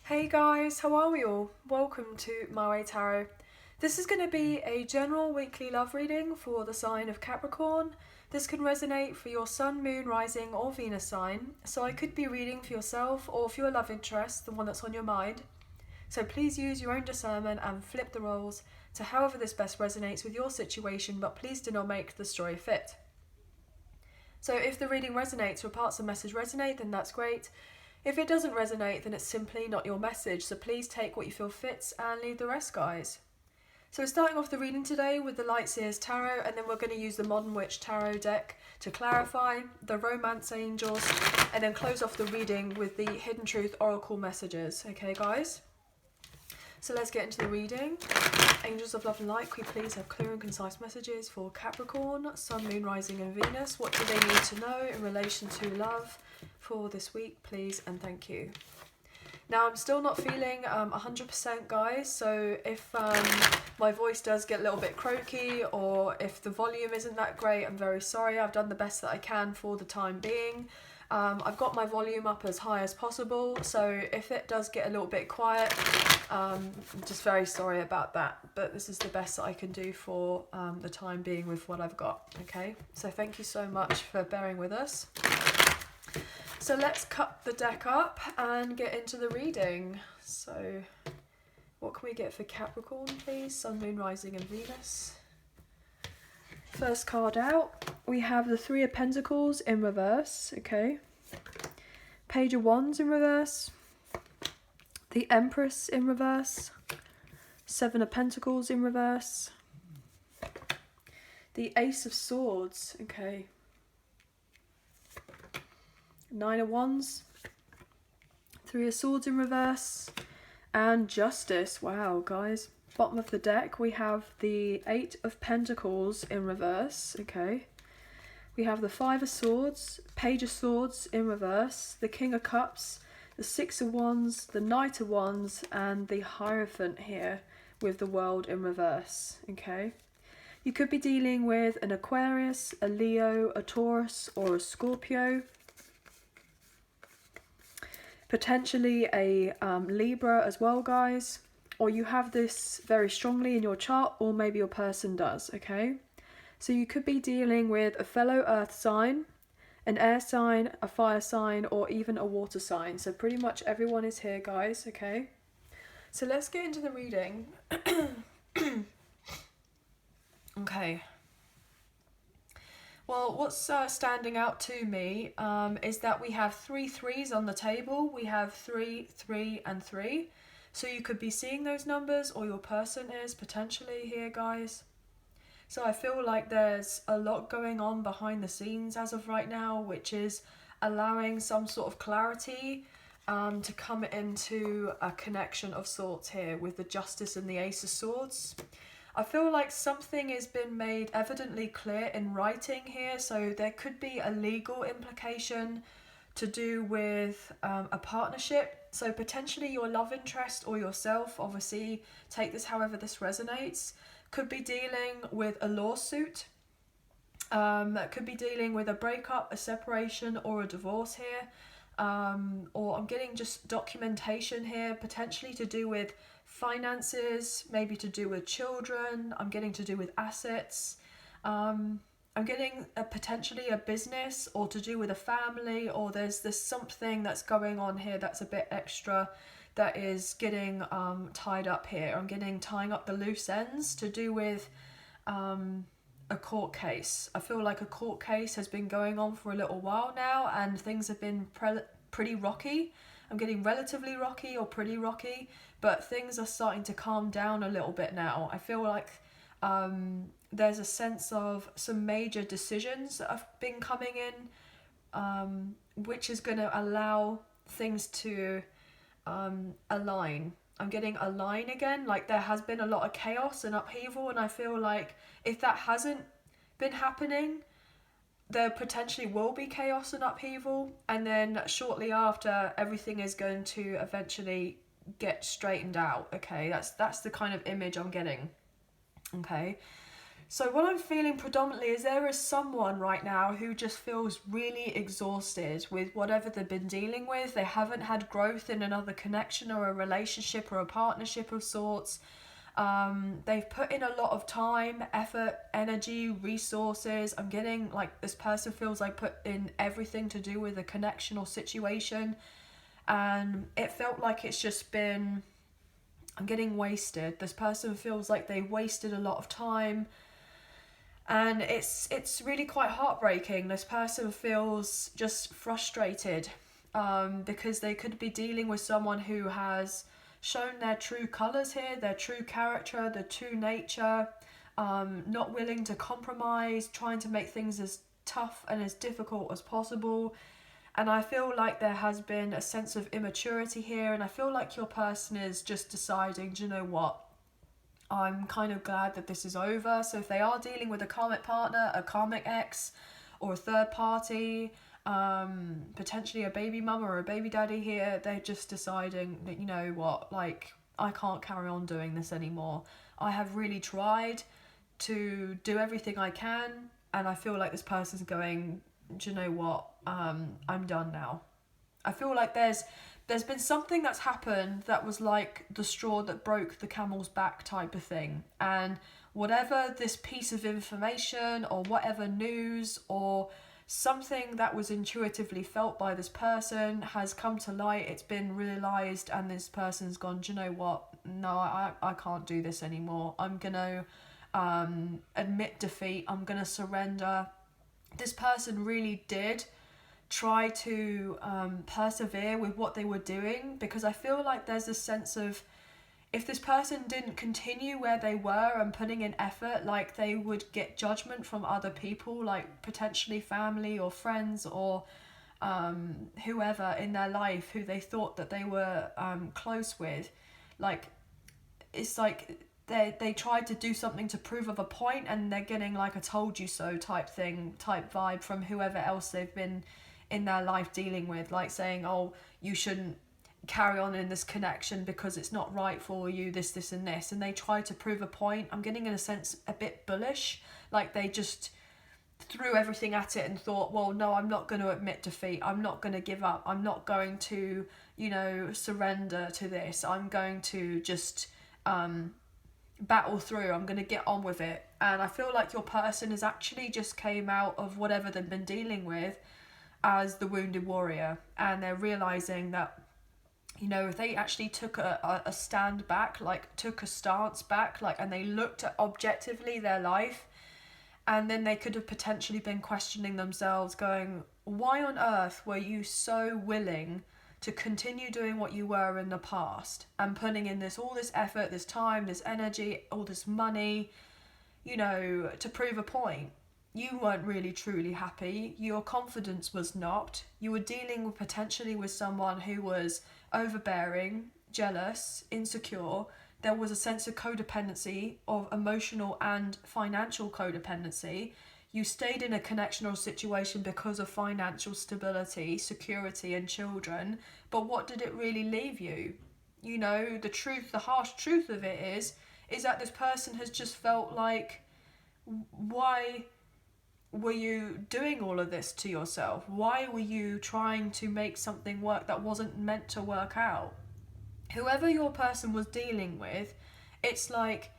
Hey guys, how are we all? Welcome to My Way Tarot. This is going to be a general weekly love reading for the sign of Capricorn. This can resonate for your sun, moon, rising or Venus sign. So I could be reading for yourself or for your love interest, the one that's on your mind. So please use your own discernment and flip the roles to however this best resonates with your situation, but please do not make the story fit. So if the reading resonates or parts of the message resonate, then that's great. If it doesn't resonate, then it's simply not your message, so please take what you feel fits and leave the rest, guys. So we're starting off the reading today with the Light Seers Tarot, and then we're going to use the Modern Witch Tarot deck to clarify, the Romance Angels, and then close off the reading with the Hidden Truth Oracle messages. Okay, guys? So let's get into the reading. Angels of Love and Light, could we please have clear and concise messages for Capricorn, Sun, Moon, Rising and Venus? What do they need to know in relation to love for this week, please, and thank you. Now, I'm still not feeling 100%, guys, so if my voice does get a little bit croaky or if the volume isn't that great, I'm very sorry. I've done the best that I can for the time being. I've got my volume up as high as possible, so if it does get a little bit quiet, I'm just very sorry about that, but this is the best that I can do for the time being with what I've got, okay? So thank you so much for bearing with us. So let's cut the deck up and get into the reading. So what can we get for Capricorn, please? Sun, Moon, Rising and Venus. First card out, we have the Three of Pentacles in reverse, okay? Page of Wands in reverse. The Empress in reverse. Seven of Pentacles in reverse. The Ace of Swords, okay. Nine of Wands. Three of Swords in reverse. And Justice, wow, guys. Bottom of the deck, we have the Eight of Pentacles in reverse, okay. We have the Five of Swords, Page of Swords in reverse, the King of Cups, the Six of Wands, the Knight of Wands, and the Hierophant here with the World in reverse, okay. You could be dealing with an Aquarius, a Leo, a Taurus, or a Scorpio. Potentially a Libra as well, guys. Or you have this very strongly in your chart, or maybe your person does, okay? So you could be dealing with a fellow earth sign, an air sign, a fire sign, or even a water sign. So pretty much everyone is here, guys, okay? So let's get into the reading. Okay. Well, what's standing out to me is that we have three threes on the table. We have 3, 3, and 3. So you could be seeing those numbers, or your person is potentially here, guys. So I feel like there's a lot going on behind the scenes as of right now, which is allowing some sort of clarity to come into a connection of sorts here with the Justice and the Ace of Swords. I feel like something has been made evidently clear in writing here, so there could be a legal implication to do with a partnership. So potentially your love interest or yourself, obviously take this however this resonates, could be dealing with a lawsuit, could be dealing with a breakup, a separation or a divorce here, or I'm getting just documentation here, potentially to do with finances, maybe to do with children, I'm getting to do with assets, I'm getting potentially a business or to do with a family, or there's something that's going on here that's a bit extra that is getting tied up here. I'm getting tying up the loose ends to do with a court case. I feel like a court case has been going on for a little while now and things have been pretty rocky. I'm getting relatively rocky or pretty rocky, but things are starting to calm down a little bit now. I feel like there's a sense of some major decisions that have been coming in, which is going to allow things to align. I'm getting align again, like there has been a lot of chaos and upheaval, and I feel like if that hasn't been happening, there potentially will be chaos and upheaval, and then shortly after everything is going to eventually get straightened out, okay? That's the kind of image I'm getting, okay? So what I'm feeling predominantly is there is someone right now who just feels really exhausted with whatever they've been dealing with. They haven't had growth in another connection or a relationship or a partnership of sorts. They've put in a lot of time, effort, energy, resources. I'm getting like this person feels like put in everything to do with a connection or situation, and it felt like it's just been, I'm getting wasted. This person feels like they wasted a lot of time, and it's really quite heartbreaking. This person feels just frustrated, because they could be dealing with someone who has shown their true colours here, their true character, their true nature, not willing to compromise, trying to make things as tough and as difficult as possible. And I feel like there has been a sense of immaturity here, and I feel like your person is just deciding, do you know what? I'm kind of glad that this is over. So if they are dealing with a karmic partner, a karmic ex, or a third party, potentially a baby mama or a baby daddy here, they're just deciding that, you know what, like, I can't carry on doing this anymore. I have really tried to do everything I can, and I feel like this person's going, do you know what, I'm done now. I feel like there's been something that's happened that was like the straw that broke the camel's back type of thing. And whatever this piece of information or whatever news or something that was intuitively felt by this person has come to light, it's been realised, and this person's gone, do you know what? No, I can't do this anymore. I'm going to admit defeat. I'm going to surrender. This person really did try to persevere with what they were doing, because I feel like there's a sense of, if this person didn't continue where they were and putting in effort, like, they would get judgment from other people, like potentially family or friends or whoever in their life who they thought that they were close with. Like, it's like they tried to do something to prove of a point, and they're getting like a told you so type thing, type vibe from whoever else they've been in their life dealing with, like saying, oh, you shouldn't carry on in this connection because it's not right for you, this and this, and they try to prove a point. I'm getting, in a sense, a bit bullish, like they just threw everything at it and thought, well, no, I'm not going to admit defeat, I'm not going to give up, I'm not going to, you know, surrender to this, I'm going to just battle through, I'm going to get on with it. And I feel like your person has actually just came out of whatever they've been dealing with as the wounded warrior, and they're realizing that, you know, if they actually took a stand back, like took a stance back, like, and they looked at objectively their life, and then they could have potentially been questioning themselves, going, why on earth were you so willing to continue doing what you were in the past and putting in all this effort, this time, this energy, all this money, you know, to prove a point? You weren't really truly happy. Your confidence was knocked. You were dealing with potentially with someone who was overbearing, jealous, insecure. There was a sense of codependency, of emotional and financial codependency. You stayed in a connection or situation because of financial stability, security, and children. But what did it really leave you? You know, the truth, the harsh truth of it is that this person has just felt like, why were you doing all of this to yourself? Why were you trying to make something work that wasn't meant to work out? Whoever your person was dealing with, it's like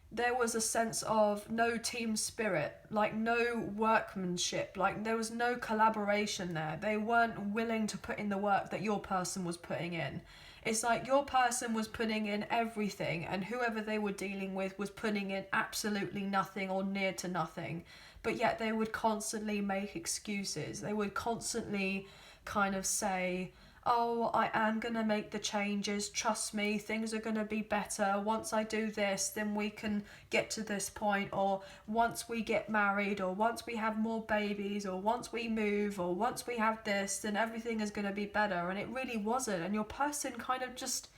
there was a sense of no team spirit, like no workmanship, like there was no collaboration there. They weren't willing to put in the work that your person was putting in. It's like your person was putting in everything, and whoever they were dealing with was putting in absolutely nothing or near to nothing. But yet they would constantly make excuses. They would constantly kind of say, oh, I am going to make the changes, trust me, things are going to be better. Once I do this, then we can get to this point, or once we get married, or once we have more babies, or once we move, or once we have this, then everything is going to be better. And it really wasn't. And your person kind of just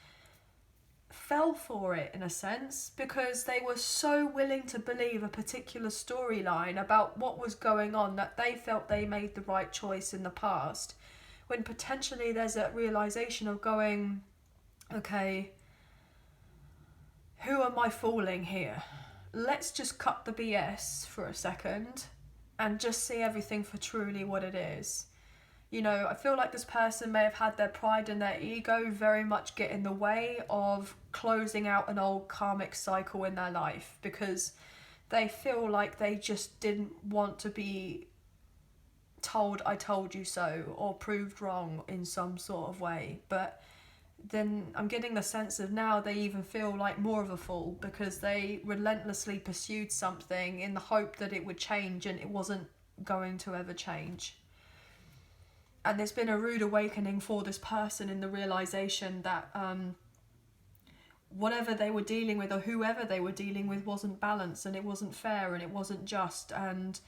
fell for it in a sense, because they were so willing to believe a particular storyline about what was going on that they felt they made the right choice in the past, when potentially there's a realization of going, okay, who am I fooling here? let's just cut the BS for a second and just see everything for truly what it is. You know, I feel like this person may have had their pride and their ego very much get in the way of closing out an old karmic cycle in their life, because they feel like they just didn't want to be told I told you so, or proved wrong in some sort of way. But then I'm getting the sense of now they even feel like more of a fool, because they relentlessly pursued something in the hope that it would change, and it wasn't going to ever change. And there's been a rude awakening for this person in the realization that whatever they were dealing with, or whoever they were dealing with, wasn't balanced, and it wasn't fair, and it wasn't just, and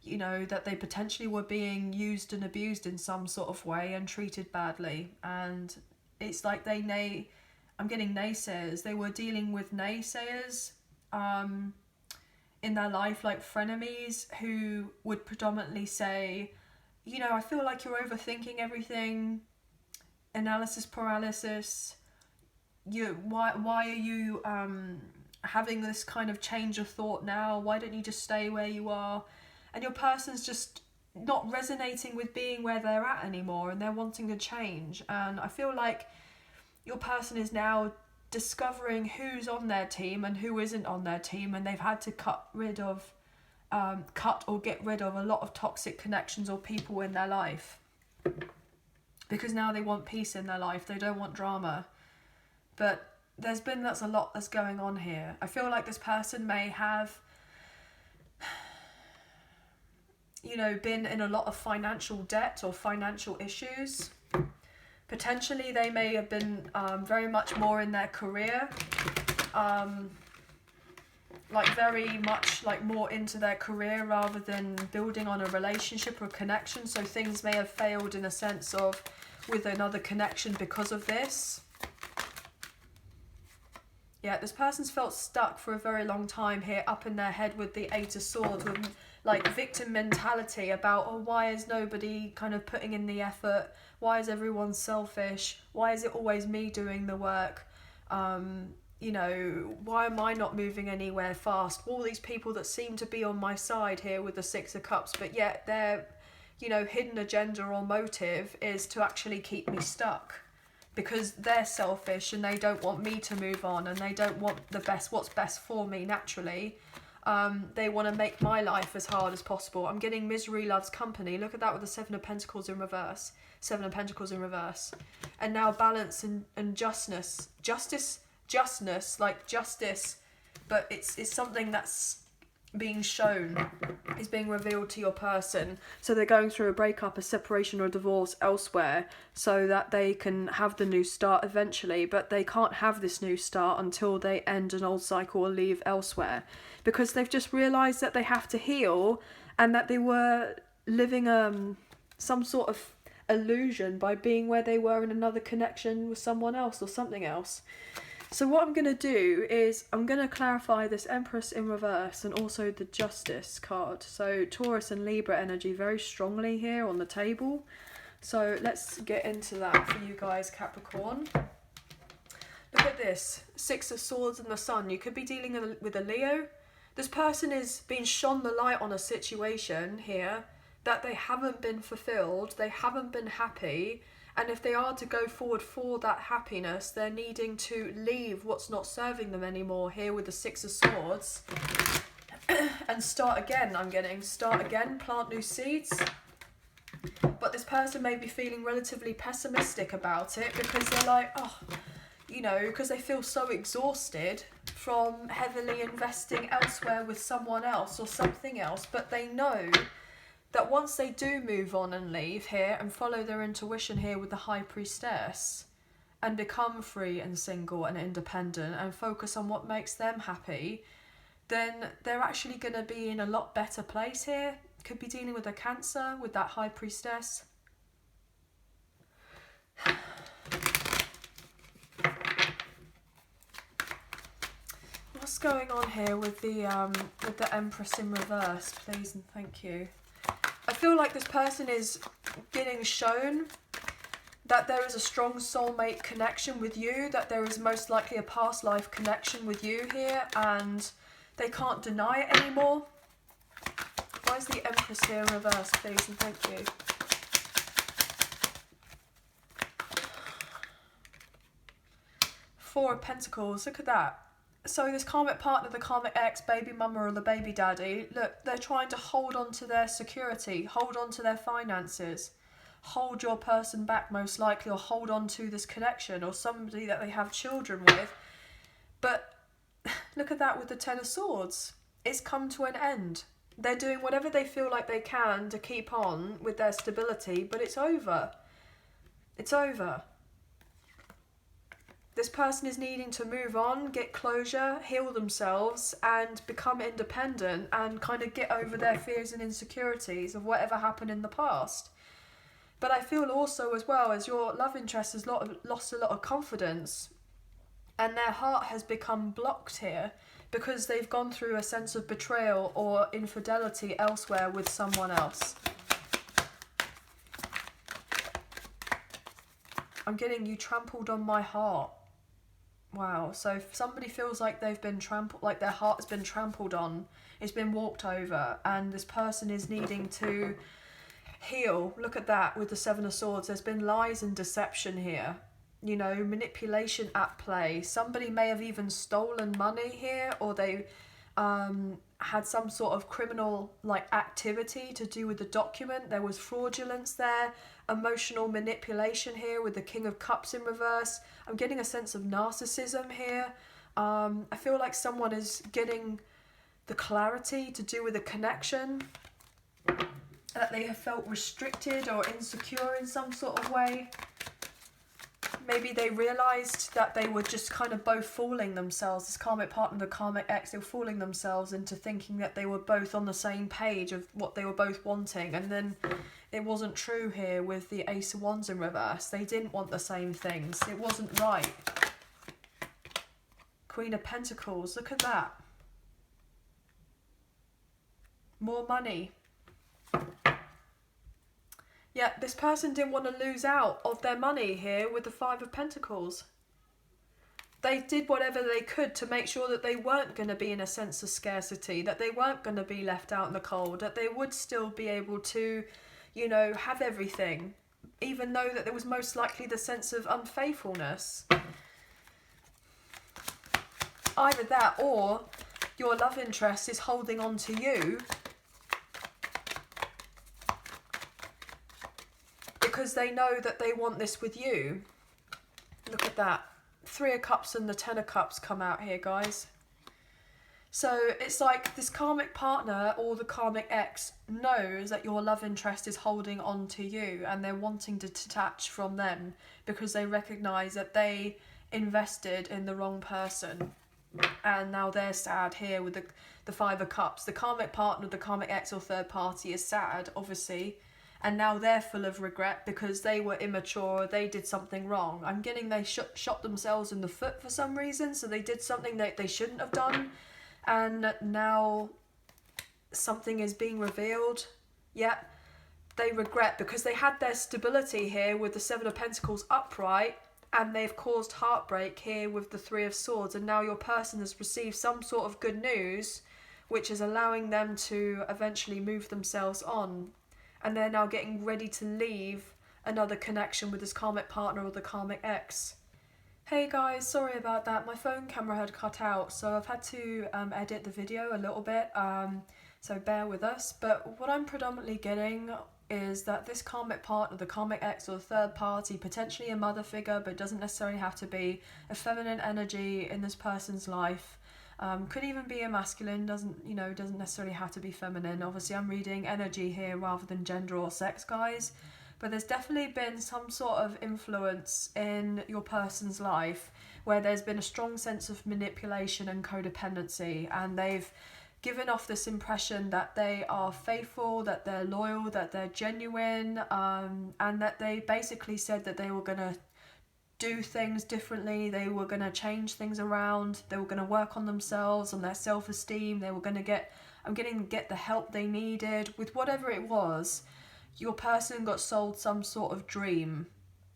you know, that they potentially were being used and abused in some sort of way and treated badly. And it's like I'm getting naysayers. They were dealing with naysayers in their life, like frenemies, who would predominantly say, you know, I feel like you're overthinking everything, analysis paralysis, why are you having this kind of change of thought now? Why don't you just stay where you are? And your person's just not resonating with being where they're at anymore, and they're wanting to change. And I feel like your person is now discovering who's on their team and who isn't on their team, and they've had to cut or get rid of a lot of toxic connections or people in their life, because now they want peace in their life. They don't want drama. But that's a lot that's going on here. I feel like this person may have, you know, been in a lot of financial debt or financial issues. Potentially they may have been very much more in their career, like very much like more into their career rather than building on a relationship or connection. So things may have failed in a sense of with another connection because of this. Yeah, this person's felt stuck for a very long time here, up in their head with the Eight of Swords, with like victim mentality about, oh, why is nobody kind of putting in the effort? Why is everyone selfish? Why is it always me doing the work? You know, why am I not moving anywhere fast? All these people that seem to be on my side here with the Six of Cups, but yet their, you know, hidden agenda or motive is to actually keep me stuck, because they're selfish and they don't want me to move on, and they don't want what's best for me naturally. They want to make my life as hard as possible. I'm getting misery loves company. Look at that with the Seven of Pentacles in reverse. Seven of Pentacles in reverse. And now balance and justness. Justness, like justice, but it's something that's being shown, is being revealed to your person. So they're going through a breakup, a separation or a divorce elsewhere so that they can have the new start eventually, but they can't have this new start until they end an old cycle or leave elsewhere, because they've just realised that they have to heal, and that they were living some sort of illusion by being where they were in another connection with someone else or something else. So what I'm going to do is I'm going to clarify this Empress in reverse and also the Justice card. So Taurus and Libra energy very strongly here on the table. So let's get into that for you guys, Capricorn. Look at this. Six of Swords and the Sun. You could be dealing with a Leo. This person is being shone the light on a situation here that they haven't been fulfilled. They haven't been happy. And if they are to go forward for that happiness, they're needing to leave what's not serving them anymore here with the Six of Swords. And start again, start again, plant new seeds. But this person may be feeling relatively pessimistic about it, because they're like, oh, you know, because they feel so exhausted from heavily investing elsewhere with someone else or something else. But they know that once they do move on and leave here and follow their intuition here with the High Priestess and become free and single and independent and focus on what makes them happy, then they're actually going to be in a lot better place here. Could be dealing with a Cancer with that High Priestess. What's going on here with the Empress in reverse, please and thank you. I feel like this person is getting shown that there is a strong soulmate connection with you, that there is most likely a past life connection with you here, and They can't deny it anymore. Why is the Empress here in reverse, please, and thank you. Four of Pentacles, look at that. So this karmic partner, the karmic ex, baby mama or the baby daddy, look, they're trying to hold on to their security, hold on to their finances, hold your person back most likely, or hold on to this connection or somebody that they have children with. But look at that with the Ten of Swords. It's come to an end. They're doing whatever they feel like they can to keep on with their stability, but it's over. It's over. This person is needing to move on, get closure, heal themselves, and become independent and kind of get over their fears and insecurities of whatever happened in the past. But I feel also as well as your love interest has lost a lot of confidence, and their heart has become blocked here because they've gone through a sense of betrayal or infidelity elsewhere with someone else. I'm getting you trampled on my heart. Wow, so if somebody feels like they've been trampled, like their heart has been trampled on, it's been walked over, and this person is needing to heal. Look at that with the Seven of Swords. There's been lies and deception here. You know, manipulation at play. Somebody may have even stolen money here, or they had some sort of criminal like activity to do with the document. There was fraudulence there, emotional manipulation here with the King of Cups in reverse. I'm getting a sense of narcissism here. I feel like someone is getting the clarity to do with a connection, that they have felt restricted or insecure in some sort of way. Maybe they realised that they were just kind of both fooling themselves. This karmic partner, the karmic ex, they were fooling themselves into thinking that they were both on the same page of what they were both wanting. And then it wasn't true here with the Ace of Wands in reverse. They didn't want the same things. It wasn't right. Queen of Pentacles, look at that. More money. Yeah, this person didn't want to lose out of their money here with the Five of Pentacles. They did whatever they could to make sure that they weren't going to be in a sense of scarcity, that they weren't going to be left out in the cold, that they would still be able to, you know, have everything, even though that there was most likely the sense of unfaithfulness. Either that or your love interest is holding on to you because they know that they want this with you. Look at that. Three of Cups and the Ten of Cups come out here, guys. So it's like this karmic partner or the karmic ex knows that your love interest is holding on to you, and they're wanting to detach from them because they recognise that they invested in the wrong person. And now they're sad here with the Five of Cups. The karmic partner, the karmic ex or third party is sad, obviously. And now they're full of regret because they were immature, they did something wrong. I'm getting they shot themselves in the foot for some reason, so they did something that they shouldn't have done. And now something is being revealed. Yeah, they regret because they had their stability here with the Seven of Pentacles upright, and they've caused heartbreak here with the Three of Swords. And now your person has received some sort of good news, which is allowing them to eventually move themselves on. And they're now getting ready to leave another connection with this karmic partner or the karmic ex. Hey guys, sorry about that. My phone camera had cut out, so I've had to edit the video a little bit, so bear with us. But what I'm predominantly getting is that this karmic partner, the karmic ex or the third party, potentially a mother figure, but doesn't necessarily have to be, a feminine energy in this person's life. Could even be a masculine, doesn't necessarily have to be feminine. Obviously I'm reading energy here rather than gender or sex, guys, but there's definitely been some sort of influence in your person's life where there's been a strong sense of manipulation and codependency, and they've given off this impression that they are faithful, that they're loyal, that they're genuine, and that they basically said that they were going to do things differently, they were going to change things around, they were going to work on themselves, on their self-esteem, they were going to get the help they needed. With whatever it was, your person got sold some sort of dream,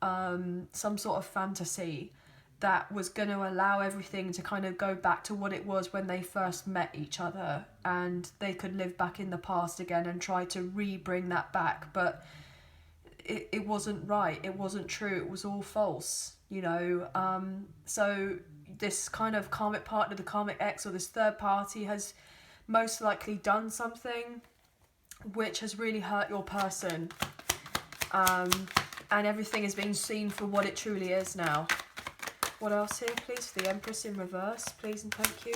some sort of fantasy, that was going to allow everything to kind of go back to what it was when they first met each other, and they could live back in the past again and try to bring that back. But it wasn't right, it wasn't true, it was all false, you know. So this kind of karmic partner, the karmic ex, or this third party, has most likely done something which has really hurt your person, and everything is being seen for what it truly is now. What else here, please? For the Empress in reverse, please and thank you.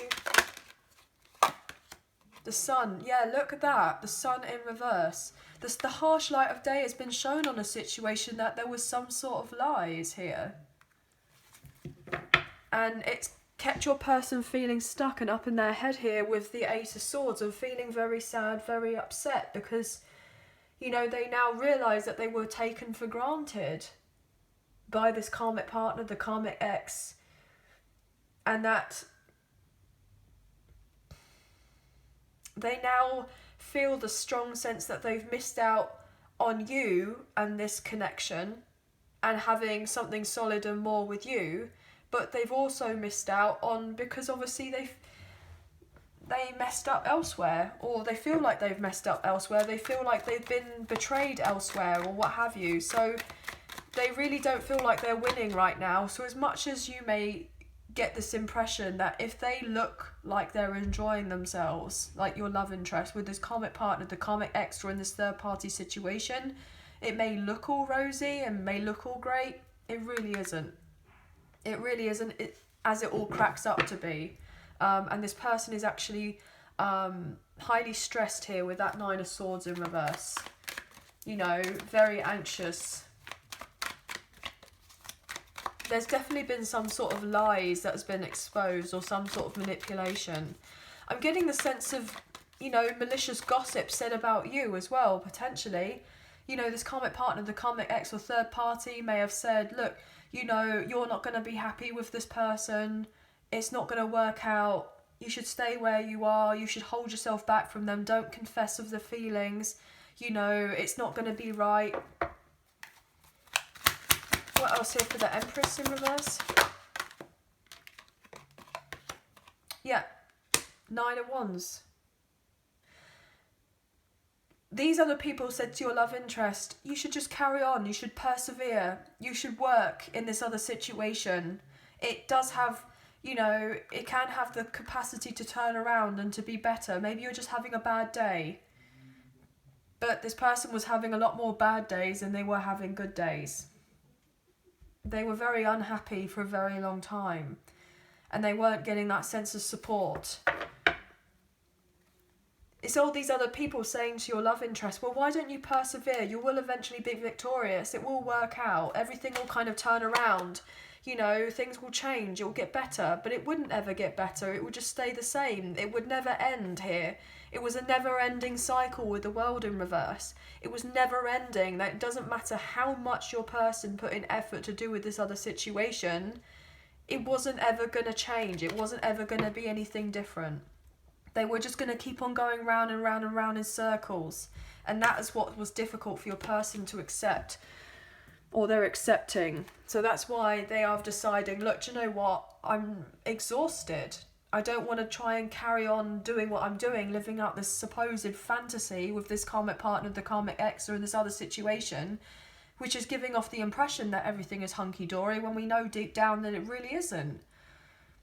The Sun. Yeah, look at that. The Sun in reverse. The harsh light of day has been shown on a situation that there was some sort of lies here. And it's kept your person feeling stuck and up in their head here with the Eight of Swords, and feeling very sad, very upset, because, you know, they now realise that they were taken for granted by this karmic partner, the karmic ex, and that they now feel the strong sense that they've missed out on you and this connection and having something solid and more with you, but they've also missed out on, because obviously they messed up elsewhere, or they feel like they've messed up elsewhere, they feel like they've been betrayed elsewhere, or what have you. So they really don't feel like they're winning right now. So as much as you may get this impression that if they look like they're enjoying themselves, like your love interest with this karmic partner, the karmic ex, or in this third party situation, it may look all rosy and may look all great. It really isn't. It really isn't, as it all cracks up to be. And this person is actually highly stressed here with that Nine of Swords in reverse. You know, very anxious. There's definitely been some sort of lies that has been exposed, or some sort of manipulation. I'm getting the sense of, you know, malicious gossip said about you as well, potentially. You know, this karmic partner, the karmic ex or third party may have said, look, you know, you're not going to be happy with this person. It's not going to work out. You should stay where you are. You should hold yourself back from them. Don't confess of the feelings. You know, it's not going to be right. What else here for the Empress in reverse? Yeah, Nine of Wands. These other people said to your love interest, you should just carry on, you should persevere, you should work in this other situation. It does have, you know, it can have the capacity to turn around and to be better. Maybe you're just having a bad day. But this person was having a lot more bad days than they were having good days. They were very unhappy for a very long time, and they weren't getting that sense of support. It's all these other people saying to your love interest, well, why don't you persevere? You will eventually be victorious. It will work out. Everything will kind of turn around. You know, things will change. It will get better. But it wouldn't ever get better. It would just stay the same. It would never end here. It was a never-ending cycle with the world in reverse. It was never-ending. That it doesn't matter how much your person put in effort to do with this other situation, it wasn't ever going to change. It wasn't ever going to be anything different. They were just going to keep on going round and round and round in circles. And that is what was difficult for your person to accept, or they're accepting. So that's why they are deciding, look, do you know what? I'm exhausted. I don't want to try and carry on doing what I'm doing, living out this supposed fantasy with this karmic partner, the karmic ex, or in this other situation, which is giving off the impression that everything is hunky-dory when we know deep down that it really isn't.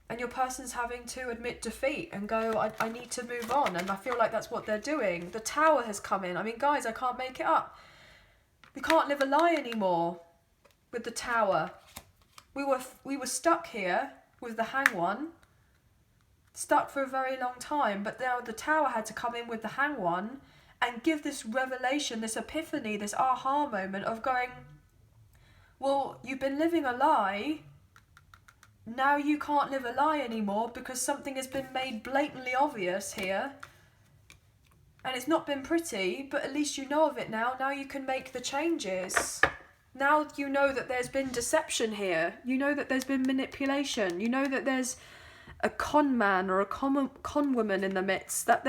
And your person's having to admit defeat and go, I need to move on. And I feel like that's what they're doing. The Tower has come in. I mean, guys, I can't make it up. We can't live a lie anymore with the Tower. We were stuck here with the Hanged One. Stuck for a very long time, but now the Tower had to come in with the Hanged One and give this revelation, this epiphany, this aha moment of going, well, you've been living a lie, now you can't live a lie anymore because something has been made blatantly obvious here, and it's not been pretty, but at least you know of it now. Now you can make the changes. Now you know that there's been deception here, you know that there's been manipulation, you know that there's a con man or a con woman in the midst, that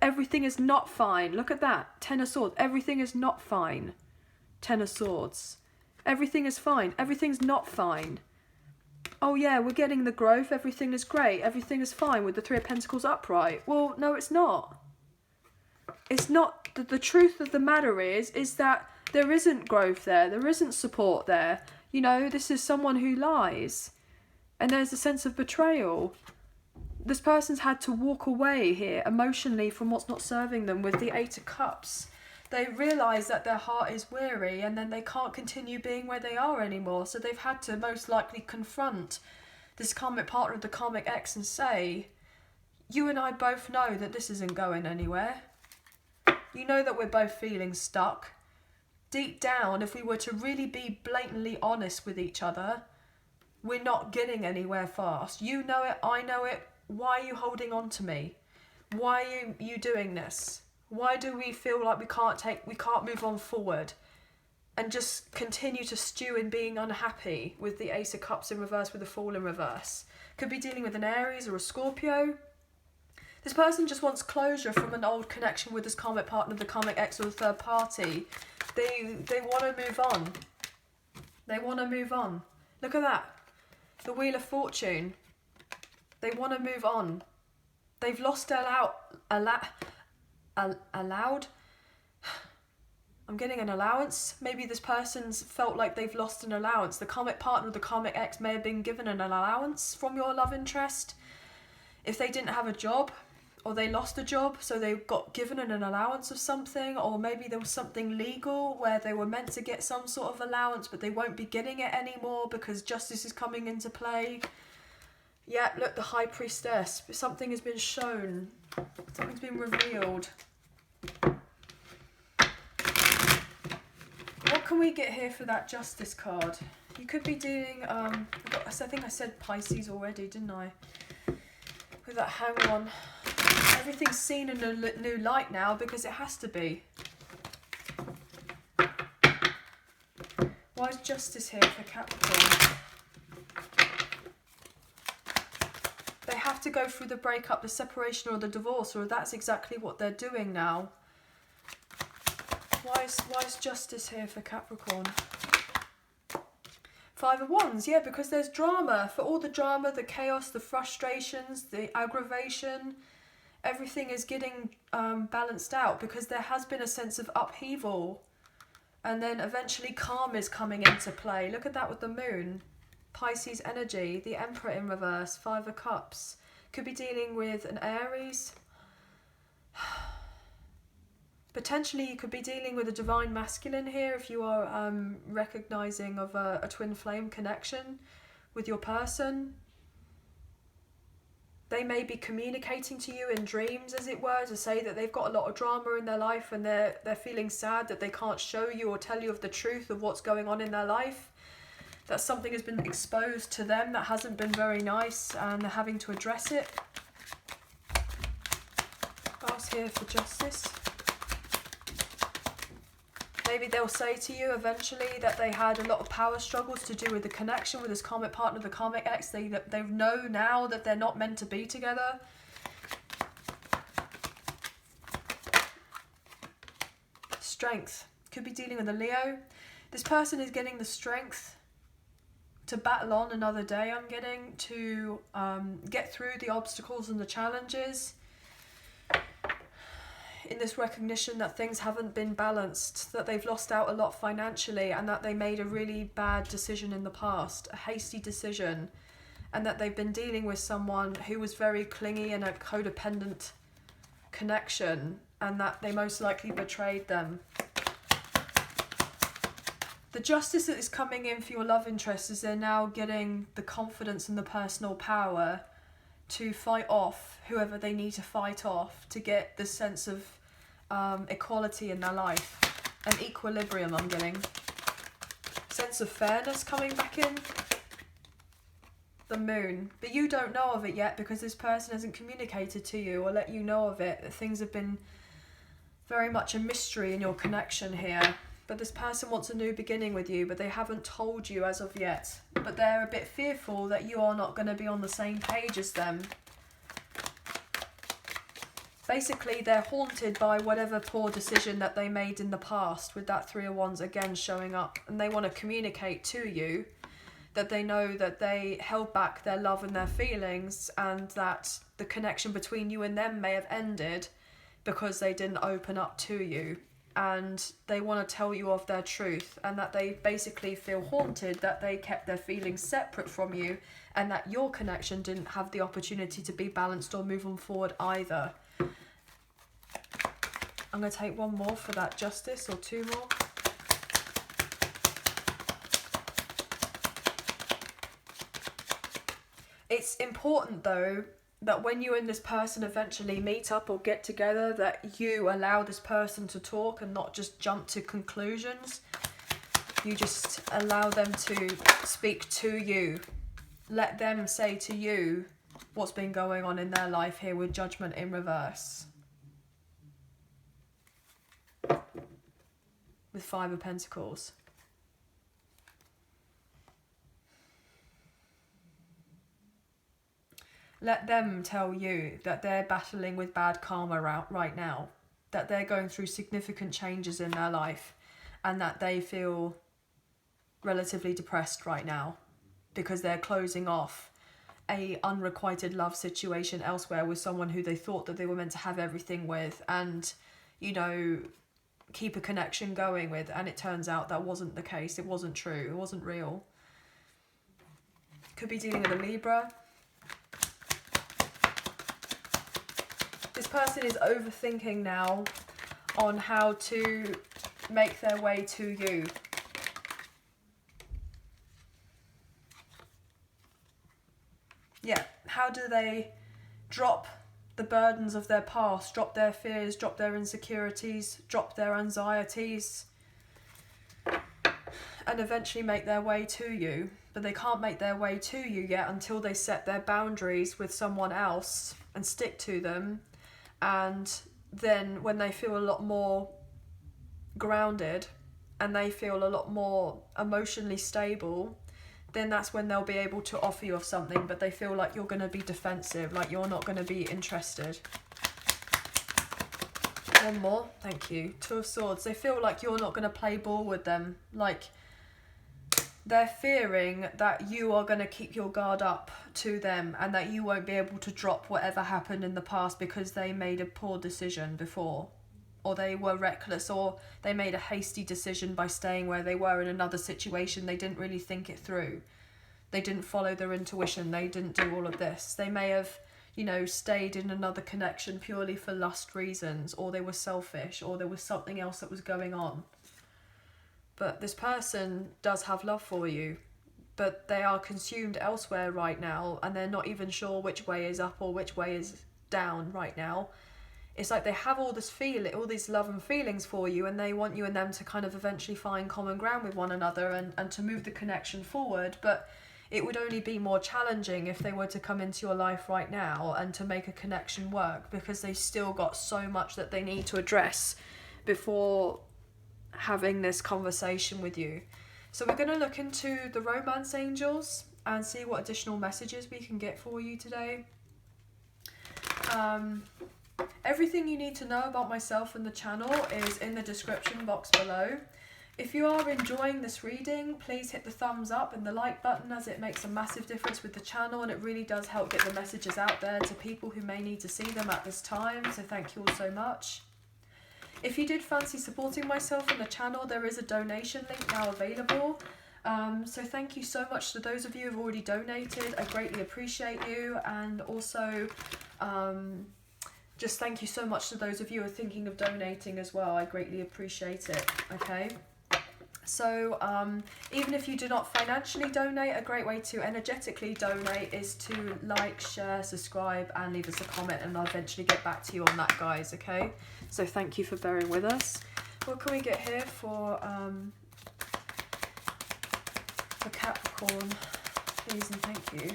everything is not fine. Look at that, Ten of Swords. Everything is not fine. Ten of Swords. Everything is fine. Everything's not fine. oh yeah, we're getting the growth, everything is great, everything is fine with the Three of Pentacles upright. Well, no, it's not. It's not. The truth of the matter is that there isn't growth there isn't support there. You know, this is someone who lies. And there's a sense of betrayal. This person's had to walk away here emotionally from what's not serving them with the Eight of Cups. They realise that their heart is weary and then they can't continue being where they are anymore. So they've had to most likely confront this karmic partner of the karmic ex and say, you and I both know that this isn't going anywhere. You know that we're both feeling stuck. Deep down, if we were to really be blatantly honest with each other, we're not getting anywhere fast. You know it, I know it. Why are you holding on to me? Why are you doing this? Why do we feel like we can't move on forward and just continue to stew in being unhappy with the Ace of Cups in reverse with the Fool in reverse? Could be dealing with an Aries or a Scorpio. This person just wants closure from an old connection with this karmic partner, the karmic ex, or the third party. They want to move on. They want to move on. Look at that. The Wheel of Fortune. They want to move on. They've lost allowed. I'm getting an allowance. Maybe this person's felt like they've lost an allowance. The karmic partner, the karmic ex, may have been given an allowance from your love interest. If they didn't have a job, or they lost a job, so they got given an allowance of something, or maybe there was something legal where they were meant to get some sort of allowance, but they won't be getting it anymore because justice is coming into play. Yeah, look, the High Priestess. Something has been shown. Something's been revealed. What can we get here for that Justice card? You could be doing, I think I said Pisces already, didn't I? With that Hang On. Everything's seen in a new light now because it has to be. Why is Justice here for Capricorn? They have to go through the breakup, the separation or the divorce, or that's exactly what they're doing now. Why is Justice here for Capricorn? Five of Wands, yeah, because there's drama. For all the drama, the chaos, the frustrations, the aggravation, everything is getting balanced out because there has been a sense of upheaval. And then eventually calm is coming into play. Look at that with the Moon. Pisces energy, the Emperor in reverse, Five of Cups. Could be dealing with an Aries. Potentially you could be dealing with a divine masculine here if you are recognising of a twin flame connection with your person. They may be communicating to you in dreams, as it were, to say that they've got a lot of drama in their life and they're feeling sad that they can't show you or tell you of the truth of what's going on in their life. That something has been exposed to them that hasn't been very nice and they're having to address it. Ask here for Justice. Maybe they'll say to you eventually that they had a lot of power struggles to do with the connection with this karmic partner, the karmic ex. They know now that they're not meant to be together. Strength. Could be dealing with a Leo. This person is getting the strength to battle on another day, I'm getting, to get through the obstacles and the challenges. In this recognition that things haven't been balanced, that they've lost out a lot financially and that they made a really bad decision in the past, a hasty decision, and that they've been dealing with someone who was very clingy in a codependent connection and that they most likely betrayed them. The justice that is coming in for your love interest is they're now getting the confidence and the personal power to fight off whoever they need to fight off to get this sense of equality in their life. An equilibrium, I'm getting. Sense of fairness coming back in. The Moon. But you don't know of it yet because this person hasn't communicated to you or let you know of it. Things have been very much a mystery in your connection here. But this person wants a new beginning with you, but they haven't told you as of yet. But they're a bit fearful that you are not going to be on the same page as them. Basically, they're haunted by whatever poor decision that they made in the past, with that Three of Wands again showing up. And they want to communicate to you that they know that they held back their love and their feelings, and that the connection between you and them may have ended because they didn't open up to you, and they want to tell you of their truth, and that they basically feel haunted that they kept their feelings separate from you, and that your connection didn't have the opportunity to be balanced or move on forward either. I'm going to take one more for that justice, or two more. It's important though that when you and this person eventually meet up or get together, that you allow this person to talk and not just jump to conclusions. You just allow them to speak to you. Let them say to you what's been going on in their life here with Judgment in reverse. With Five of Pentacles. Let them tell you that they're battling with bad karma right now, that they're going through significant changes in their life, and that they feel relatively depressed right now because they're closing off a unrequited love situation elsewhere with someone who they thought that they were meant to have everything with and, you know, keep a connection going with, and it turns out that wasn't the case. It wasn't true. It wasn't real. Could be dealing with a Libra. This person is overthinking now on how to make their way to you. Yeah, how do they drop the burdens of their past, drop their fears, drop their insecurities, drop their anxieties, and eventually make their way to you? But they can't make their way to you yet until they set their boundaries with someone else and stick to them. And then when they feel a lot more grounded and they feel a lot more emotionally stable, then that's when they'll be able to offer you of something, but they feel like you're going to be defensive, like you're not going to be interested. One more, thank you. Two of Swords. They feel like you're not going to play ball with them, like they're fearing that you are going to keep your guard up to them and that you won't be able to drop whatever happened in the past because they made a poor decision before, or they were reckless, or they made a hasty decision by staying where they were in another situation. They didn't really think it through. They didn't follow their intuition. They didn't do all of this. They may have, you know, stayed in another connection purely for lust reasons, or they were selfish, or there was something else that was going on. But this person does have love for you, but they are consumed elsewhere right now, and they're not even sure which way is up or which way is down right now. It's like they have all these love and feelings for you, and they want you and them to kind of eventually find common ground with one another and to move the connection forward. But it would only be more challenging if they were to come into your life right now and to make a connection work, because they've still got so much that they need to address before having this conversation with you. So we're going to look into the romance angels and see what additional messages we can get for you today. Everything you need to know about myself and the channel is in the description box below. If you are enjoying this reading, please hit the thumbs up and the like button, as it makes a massive difference with the channel, and it really does help get the messages out there to people who may need to see them at this time. So thank you all so much. If you did fancy supporting myself and the channel, there is a donation link now available. So thank you so much to those of you who have already donated. I greatly appreciate you. And also, just thank you so much to those of you who are thinking of donating as well. I greatly appreciate it. Okay. So even if you do not financially donate, a great way to energetically donate is to like, share, subscribe, and leave us a comment, and I'll eventually get back to you on that, guys. Okay. So thank you for bearing with us. What can we get here for Capricorn, please and thank you.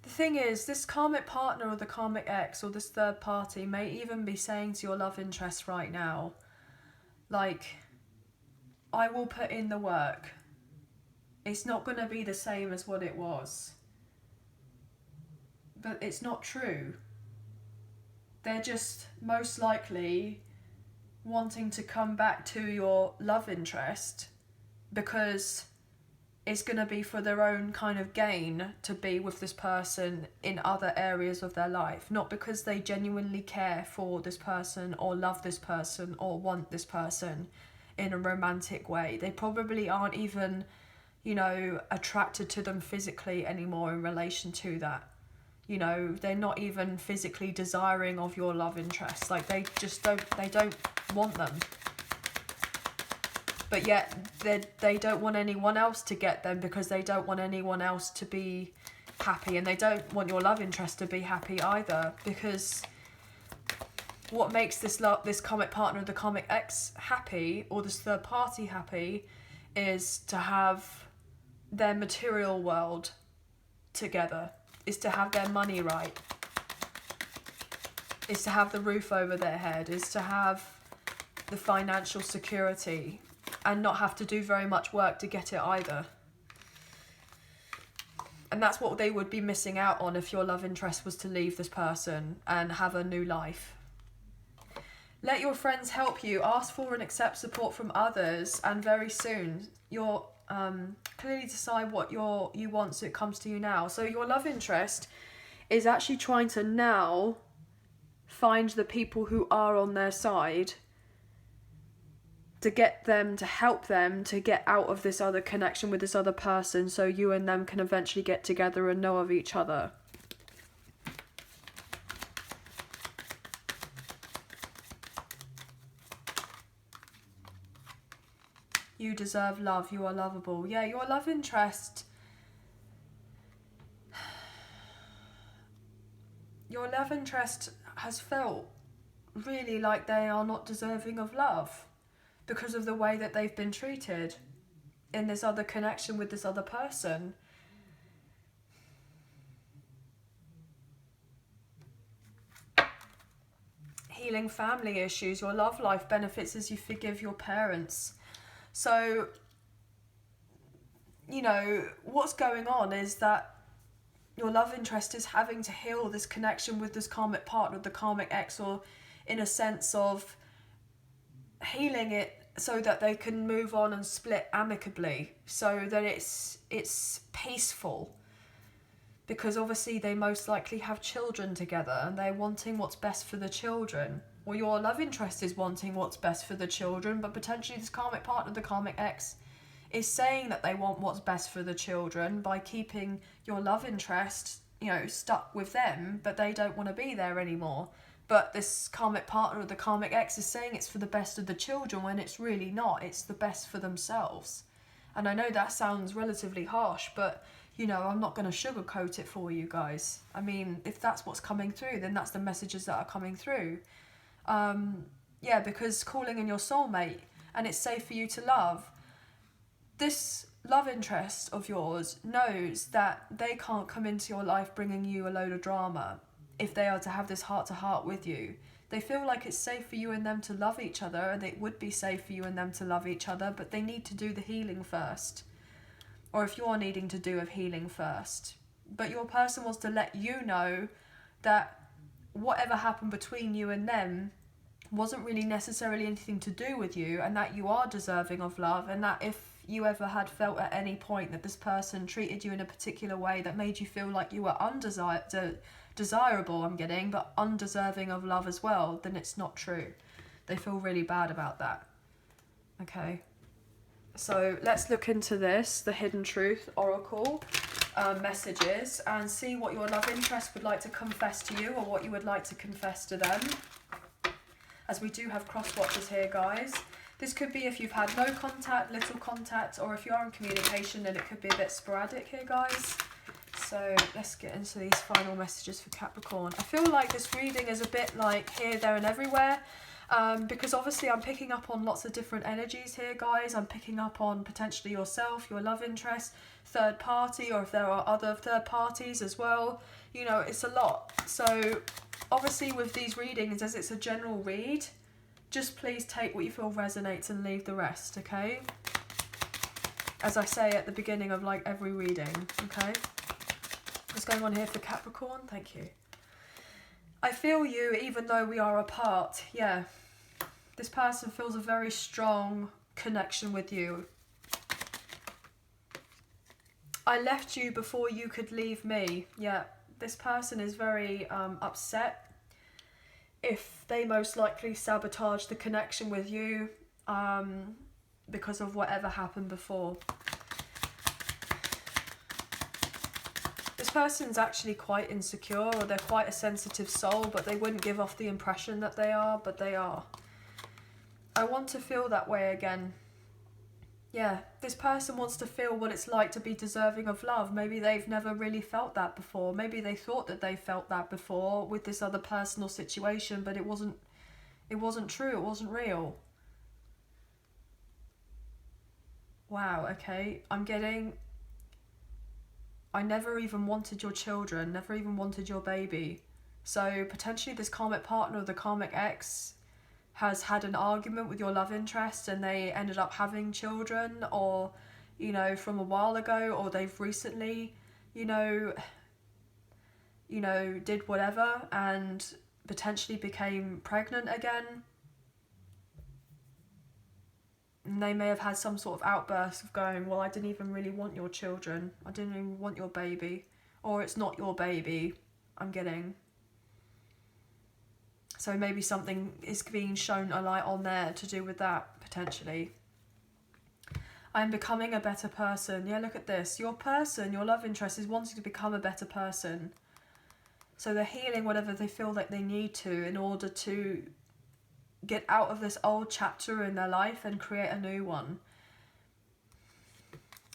The thing is, this karmic partner or the karmic ex or this third party may even be saying to your love interest right now, like, I will put in the work. It's not going to be the same as what it was. but it's not true. They're just most likely wanting to come back to your love interest because it's going to be for their own kind of gain to be with this person in other areas of their life, not because they genuinely care for this person or love this person or want this person in a romantic way. They probably aren't even, you know, attracted to them physically anymore in relation to that. You know, they're not even physically desiring of your love interest. Like, they don't want them. But yet they don't want anyone else to get them because they don't want anyone else to be happy, and they don't want your love interest to be happy either, because what makes this karmic partner, the karmic ex, happy, or this third party happy, is to have their material world together, is to have their money right, is to have the roof over their head, is to have the financial security and not have to do very much work to get it either. And that's what they would be missing out on if your love interest was to leave this person and have a new life. Let your friends help you. Ask for and accept support from others, and very soon you'll clearly decide what you want so it comes to you now. So your love interest is actually trying to now find the people who are on their side to get them, to help them to get out of this other connection with this other person, so you and them can eventually get together and know of each other. You deserve love. You are lovable. Yeah, your love interest. Your love interest has felt really like they are not deserving of love because of the way that they've been treated in this other connection with this other person. Healing family issues. Your love life benefits as you forgive your parents. So, you know, what's going on is that your love interest is having to heal this connection with this karmic partner, the karmic ex, or in a sense of healing it so that they can move on and split amicably, so that it's peaceful. Because obviously they most likely have children together and they're wanting what's best for the children. Or your love interest is wanting what's best for the children, but potentially this karmic partner, the karmic ex, is saying that they want what's best for the children by keeping your love interest, you know, stuck with them, but they don't want to be there anymore. But this karmic partner or the karmic ex is saying it's for the best of the children when it's really not. It's the best for themselves. And I know that sounds relatively harsh, but, you know, I'm not going to sugarcoat it for you guys. I mean, if that's what's coming through, then that's the messages that are coming through. Yeah, because calling in your soulmate and it's safe for you to love, this love interest of yours knows that they can't come into your life bringing you a load of drama if they are to have this heart-to-heart with you. They feel like it's safe for you and them to love each other, and it would be safe for you and them to love each other, but they need to do the healing first. Or if you're needing to do a healing first. But your person wants to let you know that whatever happened between you and them wasn't really necessarily anything to do with you, and that you are deserving of love, and that if you ever had felt at any point that this person treated you in a particular way that made you feel like you were desirable, but undeserving of love as well, then it's not true. They feel really bad about that. Okay, so let's look into this, the Hidden Truth Oracle messages, and see what your love interest would like to confess to you, or what you would like to confess to them, as we do have cross watchers here, guys. This could be if you've had no contact, little contact, or if you are in communication, then it could be a bit sporadic here, guys. So let's get into these final messages for Capricorn. I feel like this reading is a bit like here, there and everywhere, because obviously I'm picking up on lots of different energies here, guys. I'm picking up on potentially yourself, your love interest, third party, or if there are other third parties as well. You know, it's a lot. So obviously with these readings, as it's a general read, just please take what you feel resonates and leave the rest, okay? As I say at the beginning of like every reading, okay? What's going on here for Capricorn? Thank you. I feel you even though we are apart. Yeah. This person feels a very strong connection with you. I left you before you could leave me. Yeah. This person is very upset. If they most likely sabotage the connection with you because of whatever happened before. This person's actually quite insecure, or they're quite a sensitive soul, but they wouldn't give off the impression that they are, but they are. I want to feel that way again. Yeah, this person wants to feel what it's like to be deserving of love. Maybe they've never really felt that before. Maybe they thought that they felt that before with this other personal situation, but it wasn't true, it wasn't real. Wow, okay. I'm getting... I never even wanted your children, never even wanted your baby. So potentially this karmic partner or the karmic ex has had an argument with your love interest and they ended up having children, or, you know, from a while ago, or they've recently, you know, did whatever and potentially became pregnant again. And they may have had some sort of outburst of going, well, I didn't even really want your children. I didn't even want your baby. Or it's not your baby, I'm getting. So maybe something is being shown a light on there to do with that, potentially. I'm becoming a better person. Yeah, look at this. Your person, your love interest, is wanting to become a better person. So they're healing whatever they feel like they need to in order to get out of this old chapter in their life and create a new one.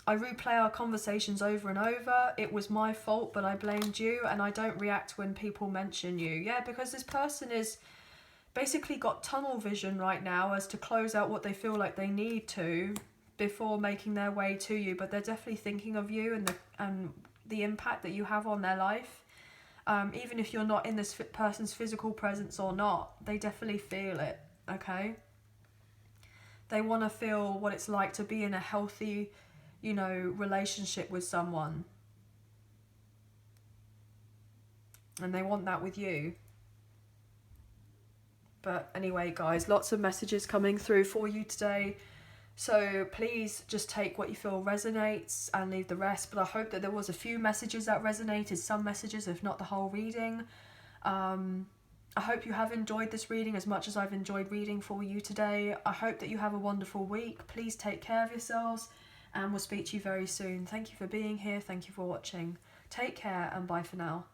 I replay our conversations over and over. It was my fault, but I blamed you, and I don't react when people mention you. Yeah, because this person is basically got tunnel vision right now as to close out what they feel like they need to before making their way to you, but they're definitely thinking of you and the impact that you have on their life. Even if you're not in this person's physical presence or not, they definitely feel it, okay? They want to feel what it's like to be in a healthy, you know, relationship with someone. And they want that with you. But anyway, guys, lots of messages coming through for you today. So please just take what you feel resonates and leave the rest. But I hope that there was a few messages that resonated, some messages, if not the whole reading. I hope you have enjoyed this reading as much as I've enjoyed reading for you today. I hope that you have a wonderful week. Please take care of yourselves, and we'll speak to you very soon. Thank you for being here. Thank you for watching. Take care, and bye for now.